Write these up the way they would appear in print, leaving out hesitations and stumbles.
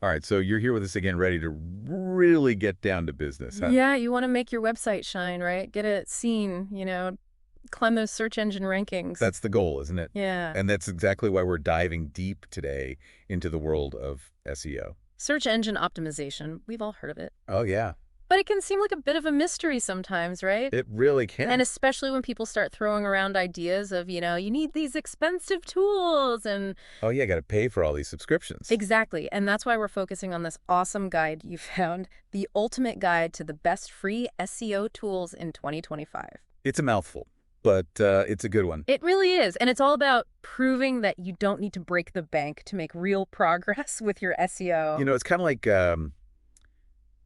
All right, so you're here with us again, ready to really get down to business, huh? Yeah, you want to make your website shine, right? Get it seen, climb those search engine rankings. That's the goal, isn't it? Yeah. And that's exactly why we're diving deep today into the world of SEO. Search engine optimization. We've all heard of it. Oh, yeah. But it can seem like a bit of a mystery sometimes, right? It really And can. especially when people start throwing around ideas of, you need these expensive tools and Oh, yeah, got to pay for all these subscriptions. exactly. And that's why we're focusing on this awesome guide you found, the ultimate guide to the best free SEO tools in 2025. It's a mouthful, but it's a good one. It really is. And it's all about proving that you don't need to break the bank to make real progress with your SEO. It's kind of like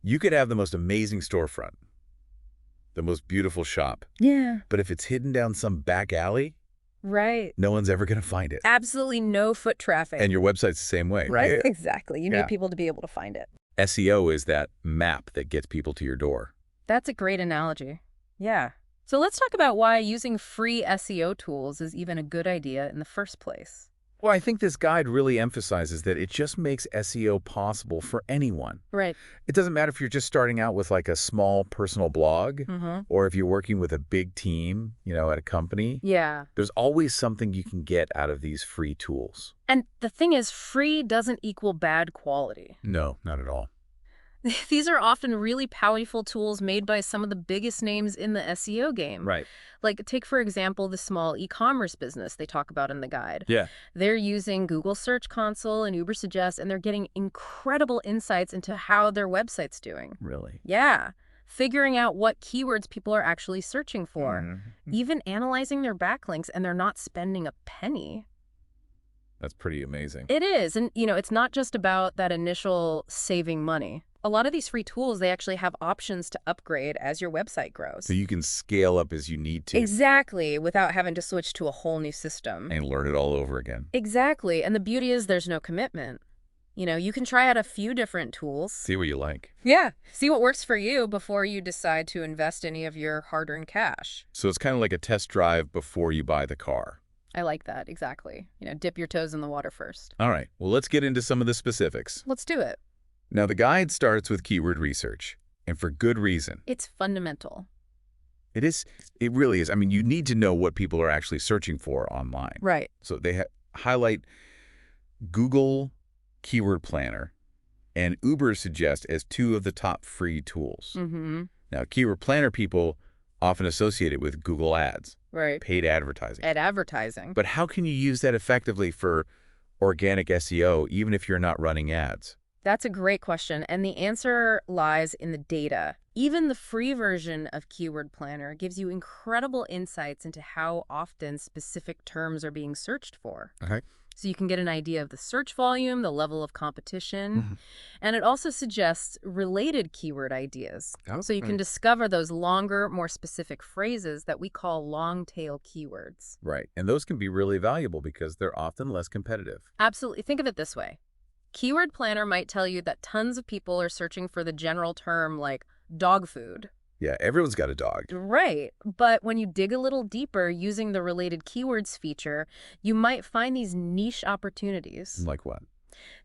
you could have the most amazing storefront, the most beautiful shop, Yeah. but if it's hidden down some back alley, Right. no one's ever going to find it. Absolutely no foot traffic. And your website's the same way, right? right? Exactly. You need Yeah. people to be able to find it. SEO is that map that gets people to your door. That's a great analogy. Yeah. So let's talk about why using free SEO tools is even a good idea in the first place. Well, I think this guide really emphasizes that it just makes SEO possible for anyone. Right. It doesn't matter if you're just starting out with like a small personal blog Mm-hmm. or if you're working with a big team, at a company. Yeah. There's always something you can get out of these free tools. And the thing is, free doesn't equal bad quality. No, not at all. These are often really powerful tools made by some of the biggest names in the SEO game. Right. Like, take, for example, the small e-commerce business they talk about in the guide. Yeah. They're using Google Search Console and Uber Suggest, and they're getting incredible insights into how their website's doing. Really? Yeah. Figuring out what keywords people are actually searching for. Mhm. Even analyzing their backlinks, and they're not spending a penny. That's pretty amazing. It is. And, it's not just about that initial saving money. A lot of these free tools, they actually have options to upgrade as your website grows. So you can scale up as you need to Exactly, without having to switch to a whole new system. and learn it all over again. Exactly. And the beauty is there's no commitment. You can try out a few different tools. See what you like. Yeah. See what works for you before you decide to invest any of your hard-earned cash. So it's kind of like a test drive before you buy the car. I like that. Exactly. Dip your toes in the water first. All right, well, let's get into some of the specifics. Let's do it. Now, the guide starts with keyword research, and for good reason. It's fundamental. It really is. I mean, you need to know what people are actually searching for online. Right. So they highlight Google Keyword Planner and Uber Suggest as two of the top free tools. Mm-hmm. Now, Keyword Planner people often associate it with Google Ads, Right. paid advertising. At advertising. But how can you use that effectively for organic SEO, even if you're not running ads? That's a great question, and the answer lies in the data. Even the free version of Keyword Planner gives you incredible insights into how often specific terms are being searched for. Okay. So you can get an idea of the search volume, the level of competition, and it also suggests related keyword ideas. So you can discover those longer, more specific phrases that we call long-tail keywords. Right. And those can be really valuable because they're often less competitive. Absolutely. Think of it this way. Keyword Planner might tell you that tons of people are searching for the general term like dog food. Yeah, everyone's got a dog. Right. But when you dig a little deeper using the related keywords feature, you might find these niche opportunities. Like what?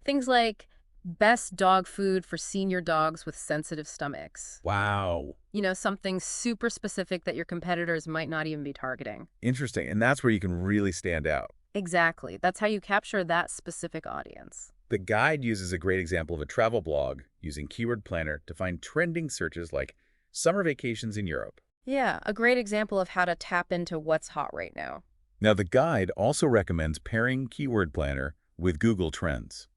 Things like best dog food for senior dogs with sensitive stomachs. Wow. Something super specific that your competitors might not even be targeting. Interesting. And that's where you can really stand out. Exactly. That's how you capture that specific audience. The guide uses a great example of a travel blog using Keyword Planner to find trending searches like summer vacations in Europe. Yeah, a great example of how to tap into what's hot right now. Now, the guide also recommends pairing Keyword Planner with Google Trends.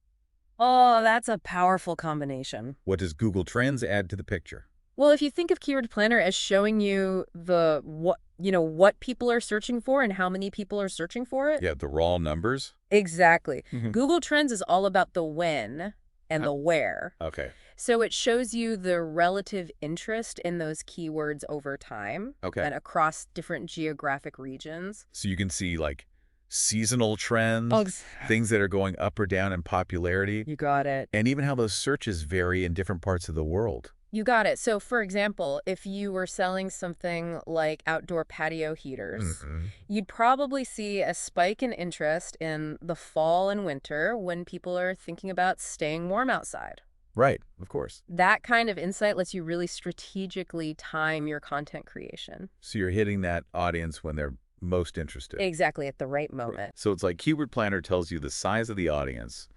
Oh, that's a powerful combination. What does Google Trends add to the picture? Well, if you think of Keyword Planner as showing you what people are searching for and how many people are searching for it. Yeah, the raw numbers. Exactly. Mhm. Google Trends is all about the when and the where. Okay. So it shows you the relative interest in those keywords over time Okay. and across different geographic regions. So you can see like seasonal trends, Oh, things that are going up or down in popularity, you got it. and even how those searches vary in different parts of the world. You got it. So, for example, if you were selling something like outdoor patio heaters, Mm-hmm. you'd probably see a spike in interest in the fall and winter when people are thinking about staying warm outside. Right, of course. That kind of insight lets you really strategically time your content creation. So you're hitting that audience when they're most interested. Exactly at the right Right. moment. So it's like Keyword Planner tells you the size of the audience,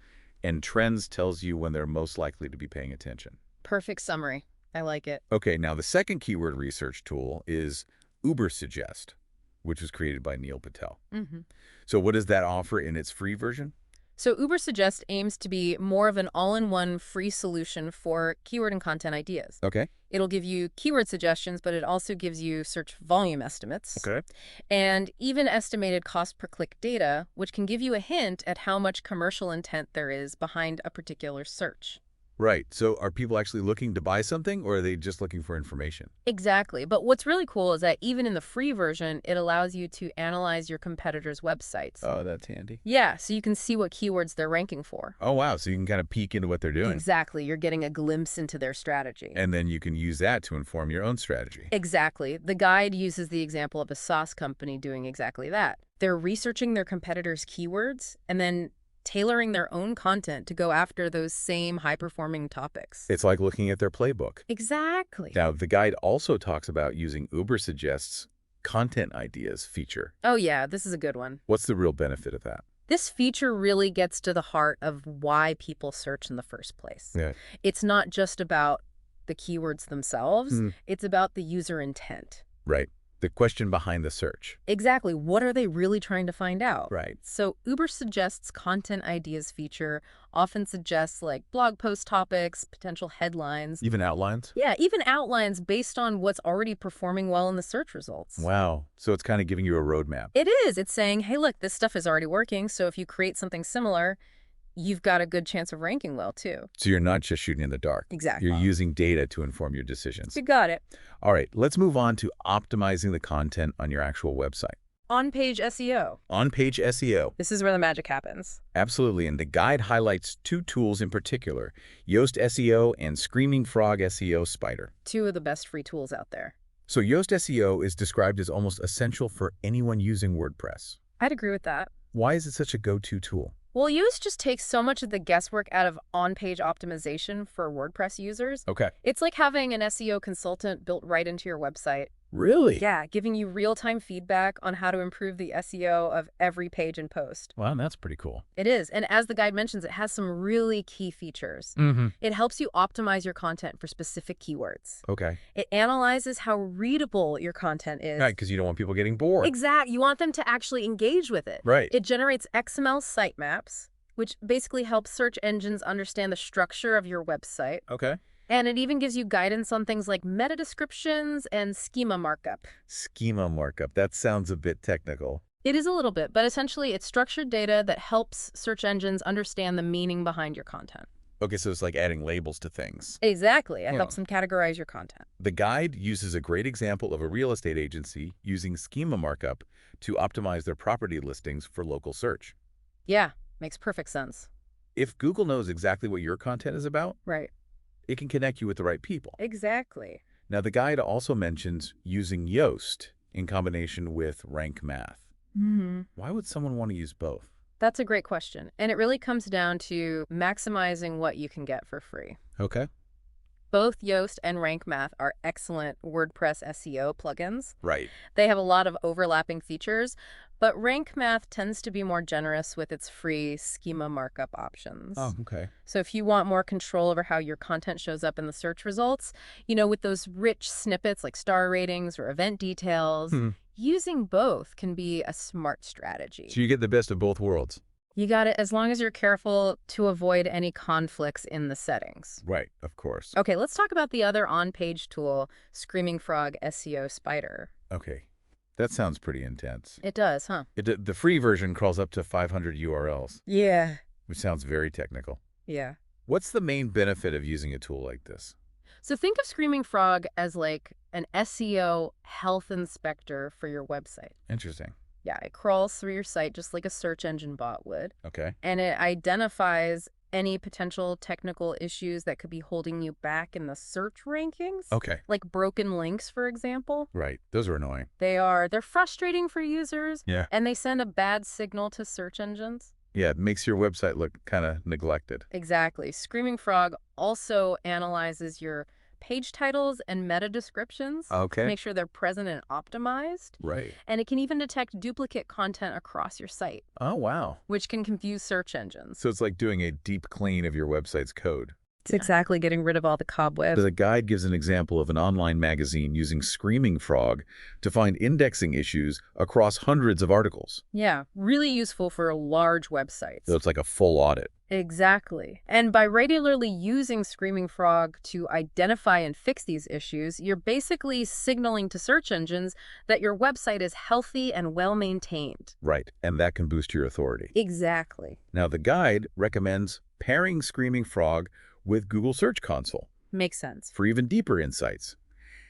and Trends tells you when they're most likely to be paying attention. Perfect summary. I like it. Okay, now the second keyword research tool is Ubersuggest, which was created by Neil Patel. Mm-hmm. So what does that offer in its free version? So Ubersuggest aims to be more of an all-in-one free solution for keyword and content ideas. Okay. It'll give you keyword suggestions, but it also gives you search volume estimates. Okay. And even estimated cost per click data, which can give you a hint at how much commercial intent there is behind a particular search. Right. So are people actually looking to buy something, or are they just looking for information? Exactly. But what's really cool is that even in the free version, it allows you to analyze your competitors' websites. Oh, that's handy. Yeah, so you can see what keywords they're ranking for. Oh, wow. So you can kind of peek into what they're doing. Exactly. You're getting a glimpse into their strategy. And then you can use that to inform your own strategy. Exactly. The guide uses the example of a sauce company doing exactly that. They're researching their competitors' keywords and then tailoring their own content to go after those same high-performing topics. It's like looking at their playbook. Exactly. Now, the guide also talks about using Ubersuggest's content ideas feature. Oh yeah, this is a good one. What's the real benefit of that? This feature really gets to the heart of why people search in the first place. Yeah. It's not just about the keywords themselves, it's about the user intent. Right. The question behind the search. Exactly. What are they really trying to find out? Right. So Ubersuggest's content ideas feature often suggests like blog post topics, potential headlines. Even outlines? Yeah, even outlines based on what's already performing well in the search results. Wow. So it's kind of giving you a roadmap. It is. It's saying, hey, look, this stuff is already working. So if you create something similar, you've got a good chance of ranking well, too. So you're not just shooting in the dark. Exactly. You're using data to inform your decisions. You got it. All right, let's move on to optimizing the content on your actual website. On-page SEO. On-page SEO. This is where the magic happens. Absolutely, and the guide highlights two tools in particular, Yoast SEO and Screaming Frog SEO Spider. Two of the best free tools out there. So Yoast SEO is described as almost essential for anyone using WordPress. I'd agree with that. Why is it such a go-to tool? Well, Yoast just takes so much of the guesswork out of on-page optimization for WordPress users. Okay. It's like having an SEO consultant built right into your website. Really? Yeah, giving you real-time feedback on how to improve the SEO of every page and post. Wow, that's pretty cool. It is, and as the guide mentions, it has some really key features. It helps you optimize your content for specific keywords. Okay. It analyzes how readable your content is. Right, because you don't want people getting bored. Exactly. You want them to actually engage with it. Right. It generates XML sitemaps, which basically helps search engines understand the structure of your website. Okay. And it even gives you guidance on things like meta descriptions and schema markup. Schema markup. That sounds a bit technical. It is a little bit, but essentially it's structured data that helps search engines understand the meaning behind your content. Okay, so it's like adding labels to things. Exactly. It Yeah. helps them categorize your content. The guide uses a great example of a real estate agency using schema markup to optimize their property listings for local search. Yeah, makes perfect sense. If Google knows exactly what your content is about, Right. it can connect you with the right people. Exactly. Now, the guide also mentions using Yoast in combination with Rank Math. Why would someone want to use both? That's a great question. And it really comes down to maximizing what you can get for free. Okay. Both Yoast and Rank Math are excellent WordPress SEO plugins. Right. They have a lot of overlapping features, but Rank Math tends to be more generous with its free schema markup options. Oh, okay. So if you want more control over how your content shows up in the search results, with those rich snippets like star ratings or event details, using both can be a smart strategy. So you get the best of both worlds. You got it, as long as you're careful to avoid any conflicts in the settings. Right, of course. Okay, let's talk about the other on-page tool, Screaming Frog SEO Spider. Okay. That sounds pretty intense. It does, huh? The free version crawls up to 500 URLs, Yeah. which sounds very technical. Yeah. What's the main benefit of using a tool like this? So think of Screaming Frog as like an SEO health inspector for your website. Interesting. Yeah, it crawls through your site just like a search engine bot would. Okay. And it identifies any potential technical issues that could be holding you back in the search rankings. Okay. Like broken links, for example. Right. Those are annoying. They're frustrating for users. Yeah. And they send a bad signal to search engines. Yeah, it makes your website look kind of neglected. Exactly. Screaming Frog also analyzes your page titles and meta descriptions to make sure they're present and optimized. Right. And it can even detect duplicate content across your site, Oh, wow. which can confuse search engines. So it's like doing a deep clean of your website's code. It's exactly getting rid of all the cobwebs. The guide gives an example of an online magazine using Screaming Frog to find indexing issues across hundreds of articles. Yeah, really useful for large websites. So it's like a full audit. Exactly. And by regularly using Screaming Frog to identify and fix these issues, you're basically signaling to search engines that your website is healthy and well-maintained. Right, and that can boost your authority. Exactly. Now, the guide recommends pairing Screaming Frog with Google Search Console Makes sense. for even deeper insights.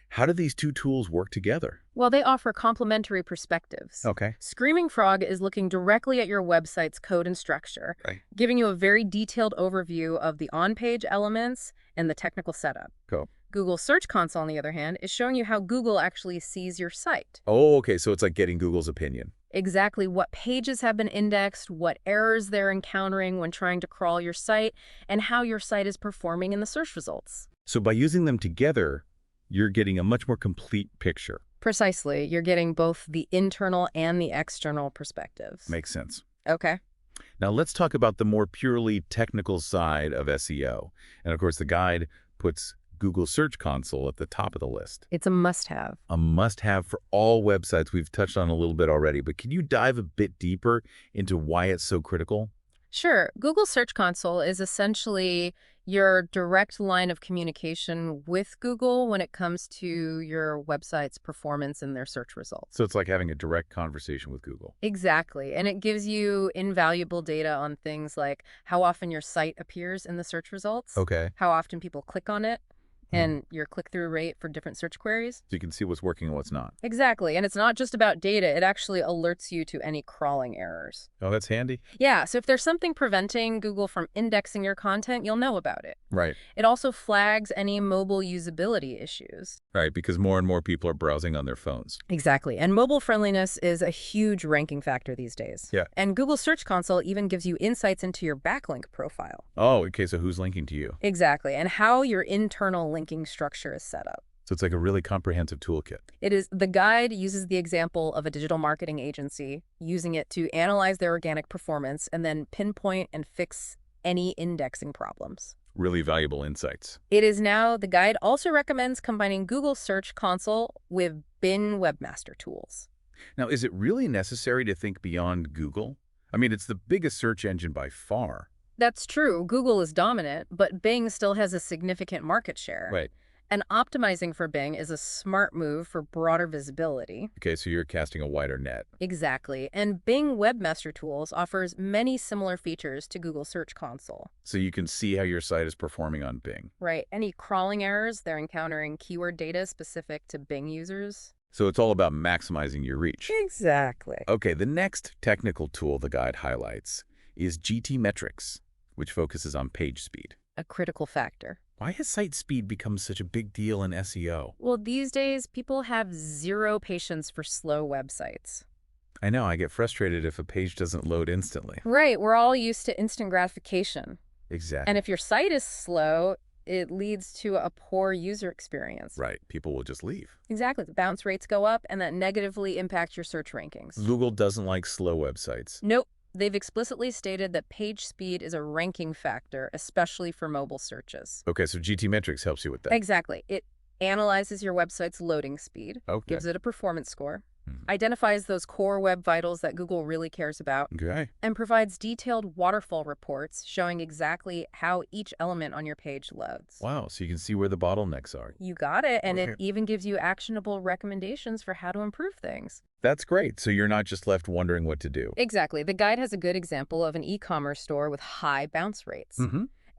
How do these two tools work together? Well, they offer complementary perspectives. Okay. Screaming Frog is looking directly at your website's code and structure, Right. giving you a very detailed overview of the on-page elements and the technical setup. Cool. Google Search Console, on the other hand, is showing you how Google actually sees your site. Oh, okay, so it's like getting Google's opinion. Exactly what pages have been indexed, what errors they're encountering when trying to crawl your site, and how your site is performing in the search results. So by using them together, you're getting a much more complete picture. Precisely. You're getting both the internal and the external perspectives. Makes sense. Okay. Now let's talk about the more purely technical side of SEO. And of course, the guide puts Google Search Console at the top of the list. It's a must-have. A must-have for all websites. We've touched on a little bit already, but can you dive a bit deeper into why it's so critical? Sure. Google Search Console is essentially your direct line of communication with Google when it comes to your website's performance in their search results. So it's like having a direct conversation with Google. Exactly. And it gives you invaluable data on things like how often your site appears in the search results, Okay. how often people click on it, and your click-through rate for different search queries. So you can see what's working and what's not. Exactly. And it's not just about data. It actually alerts you to any crawling errors. Oh, that's handy. Yeah, so if there's something preventing Google from indexing your content, you'll know about it. Right. It also flags any mobile usability issues. Right, because more and more people are browsing on their phones. Exactly. And mobile friendliness is a huge ranking factor these days. Yeah. And Google Search Console even gives you insights into your backlink profile. Oh, okay, so who's linking to you? Exactly. And how your internal linking structure is set up. So it's like a really comprehensive toolkit. The guide uses the example of a digital marketing agency, using it to analyze their organic performance and then pinpoint and fix any indexing problems. Really valuable insights. The guide also recommends combining Google Search Console with Bing Webmaster Tools. Now, is it really necessary to think beyond Google? I mean, it's the biggest search engine by far. That's true. Google is dominant, but Bing still has a significant market share. Right. And optimizing for Bing is a smart move for broader visibility. Okay, so you're casting a wider net. Exactly. And Bing Webmaster Tools offers many similar features to Google Search Console. So you can see how your site is performing on Bing. Right. Any crawling errors they're encountering keyword data specific to Bing users. So it's all about maximizing your reach. Exactly. Okay, the next technical tool the guide highlights is GTmetrix, which focuses on page speed. A critical factor. Why has site speed become such a big deal in SEO? Well, these days, people have zero patience for slow websites. I know, I get frustrated if a page doesn't load instantly. Right, we're all used to instant gratification. Exactly. And if your site is slow, it leads to a poor user experience. Right, people will just leave. Exactly, the bounce rates go up, and that negatively impacts your search rankings. Google doesn't like slow websites. Nope. They've explicitly stated that page speed is a ranking factor, especially for mobile searches. Okay, so GTmetrix helps you with that. Exactly. It analyzes your website's loading speed, Okay. gives it a performance score, identifies those core web vitals that Google really cares about, Okay. and provides detailed waterfall reports showing exactly how each element on your page loads. Wow, so you can see where the bottlenecks are. You got it, and Okay. it even gives you actionable recommendations for how to improve things. That's great, so you're not just left wondering what to do. Exactly. The guide has a good example of an e-commerce store with high bounce rates.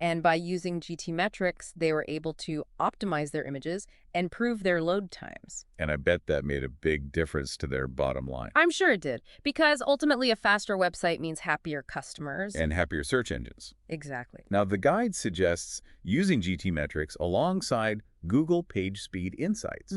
And by using GTmetrix, they were able to optimize their images and improve their load times. And I bet that made a big difference to their bottom line. I'm sure it did, because ultimately a faster website means happier customers. And happier search engines. Exactly. Now, the guide suggests using GTmetrix alongside Google PageSpeed Insights.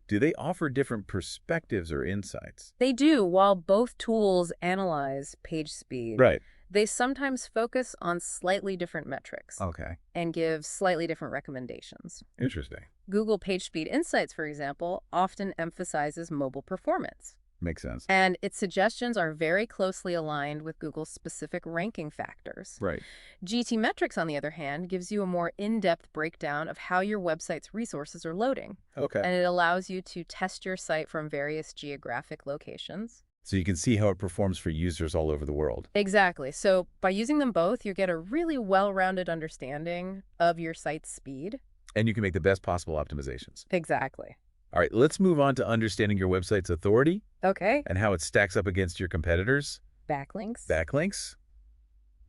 Do they offer different perspectives or insights? They do. While both tools analyze page speed, Right. they sometimes focus on slightly different metrics Okay. and give slightly different recommendations. Interesting. Google PageSpeed Insights, for example, often emphasizes mobile performance. Makes sense. And its suggestions are very closely aligned with Google's specific ranking factors. Right. GTmetrix, on the other hand, gives you a more in-depth breakdown of how your website's resources are loading. Okay. And it allows you to test your site from various geographic locations. So you can see how it performs for users all over the world. Exactly. So by using them both, you get a really well-rounded understanding of your site's speed. And you can make the best possible optimizations. Exactly. All right, let's move on to understanding your website's authority Okay. and how it stacks up against your competitors. Backlinks. Backlinks.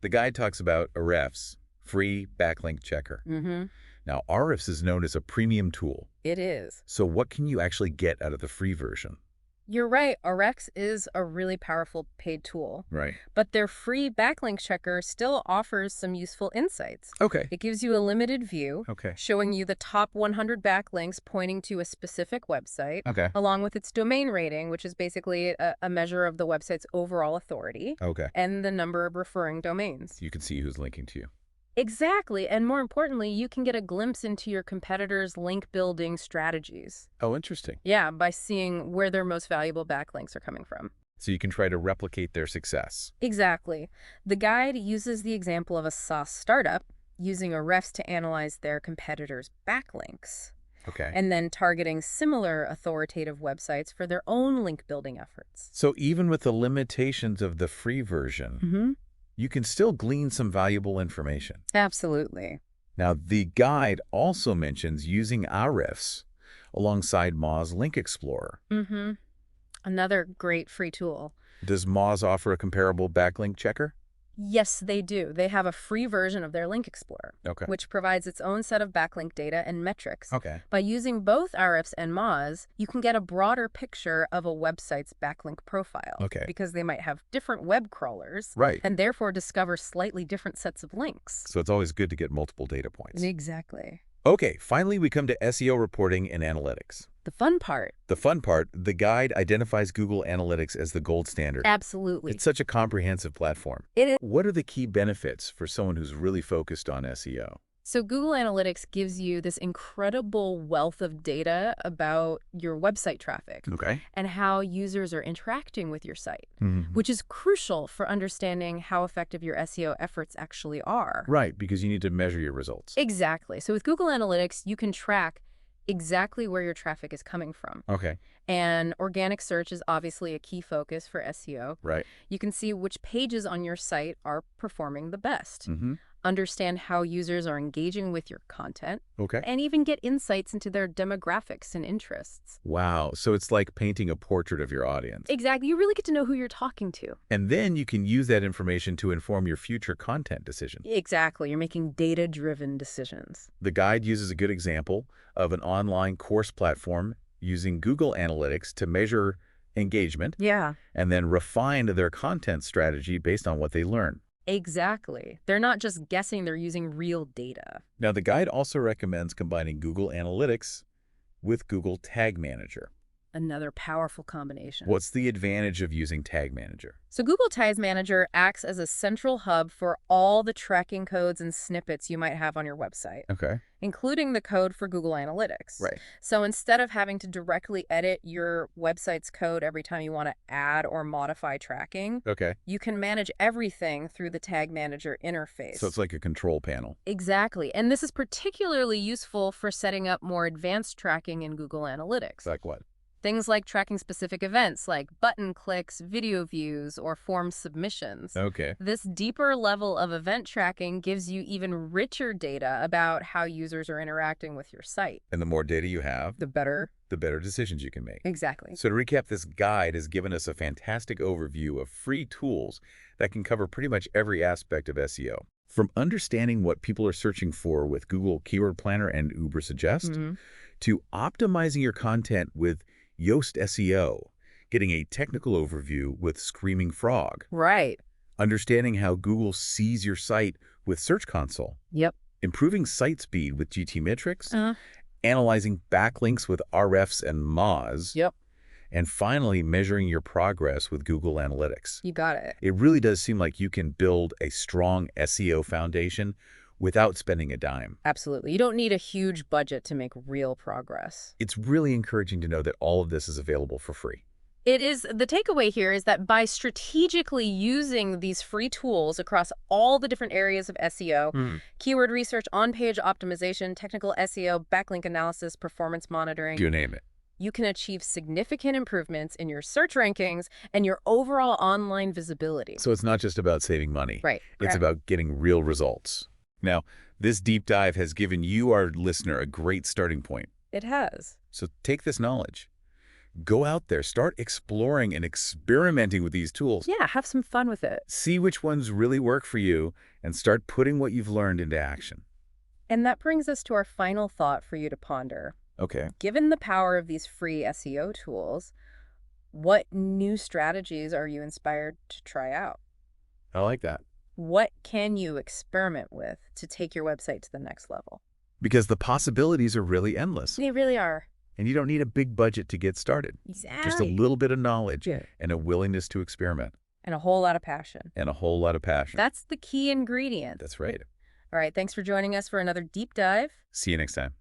The guide talks about Ahrefs, free backlink checker. Now, Ahrefs is known as a premium tool. It is. So what can you actually get out of the free version? You're right. Ahrefs is a really powerful paid tool. Right. But their free backlink checker still offers some useful insights. Okay. It gives you a limited view, Okay. showing you the top 100 backlinks pointing to a specific website, Okay. along with its domain rating, which is basically a measure of the website's overall authority, Okay. and the number of referring domains. You can see who's linking to you. Exactly. And more importantly, you can get a glimpse into your competitors' link building strategies. Oh, interesting. Yeah, by seeing where their most valuable backlinks are coming from. So you can try to replicate their success. Exactly. The guide uses the example of a SaaS startup using Ahrefs to analyze their competitors' backlinks, Okay. and then targeting similar authoritative websites for their own link building efforts. So even with the limitations of the free version, you can still glean some valuable information. Absolutely. Now, the guide also mentions using Ahrefs alongside Moz Link Explorer. Another great free tool. Does Moz offer a comparable backlink checker? Yes, they do. They have a free version of their Link Explorer, Okay. which provides its own set of backlink data and metrics. Okay. By using both Ahrefs and Moz, you can get a broader picture of a website's backlink profile. Okay. Because they might have different web crawlers. Right. And therefore discover slightly different sets of links. So it's always good to get multiple data points. Exactly. Okay, finally we come to SEO reporting and analytics. The fun part. The fun part, the guide identifies Google Analytics as the gold standard. Absolutely. It's such a comprehensive platform. It is. What are the key benefits for someone who's really focused on SEO? So Google Analytics gives you this incredible wealth of data about your website traffic Okay. and how users are interacting with your site, which is crucial for understanding how effective your SEO efforts actually are. Right, because you need to measure your results. Exactly. So with Google Analytics, you can track exactly where your traffic is coming from. Okay. And organic search is obviously a key focus for SEO. Right. You can see which pages on your site are performing the best. Understand how users are engaging with your content, Okay. and even get insights into their demographics and interests. Wow, so it's like painting a portrait of your audience. Exactly. You really get to know who you're talking to. And then you can use that information to inform your future content decisions. Exactly. You're making data-driven decisions. The guide uses a good example of an online course platform using Google Analytics to measure engagement Yeah. and then refine their content strategy based on what they learn. Exactly. They're not just guessing, they're using real data. Now, the guide also recommends combining Google Analytics with Google Tag Manager. Another powerful combination. What's the advantage of using Tag Manager? So Google Tag Manager acts as a central hub for all the tracking codes and snippets you might have on your website, Okay. including the code for Google Analytics. Right. So instead of having to directly edit your website's code every time you want to add or modify tracking, Okay. you can manage everything through the Tag Manager interface. So it's like a control panel. Exactly. And this is particularly useful for setting up more advanced tracking in Google Analytics. Like what? Things like tracking specific events like button clicks, video views, or form submissions. Okay. This deeper level of event tracking gives you even richer data about how users are interacting with your site. And the more data you have, The better. the better decisions you can make. Exactly. So to recap, this guide has given us a fantastic overview of free tools that can cover pretty much every aspect of SEO. From understanding what people are searching for with Google Keyword Planner and Uber Suggest, to optimizing your content with Yoast SEO, getting a technical overview with Screaming Frog, Right. understanding how Google sees your site with Search Console, Yep. improving site speed with GTmetrix, analyzing backlinks with RFs and Moz, Yep. and finally measuring your progress with Google Analytics. You got it. It really does seem like you can build a strong SEO foundation without spending a dime. Absolutely. You don't need a huge budget to make real progress. It's really encouraging to know that all of this is available for free. It is, the takeaway here is that by strategically using these free tools across all the different areas of SEO, keyword research, on-page optimization, technical SEO, backlink analysis, performance monitoring, You name it. you can achieve significant improvements in your search rankings and your overall online visibility. So it's not just about saving money. Right. It's about getting real results. Now, this deep dive has given you, our listener, a great starting point. It has. So take this knowledge. Go out there, start exploring and experimenting with these tools. Yeah, have some fun with it. See which ones really work for you and start putting what you've learned into action. And that brings us to our final thought for you to ponder. Okay. Given the power of these free SEO tools, what new strategies are you inspired to try out? I like that. What can you experiment with to take your website to the next level? Because the possibilities are really endless. They really are. And you don't need a big budget to get started. Exactly. Just a little bit of knowledge and a willingness to experiment. And a whole lot of passion. And a whole lot of passion. That's the key ingredient. That's right. All right, thanks for joining us for another deep dive. See you next time.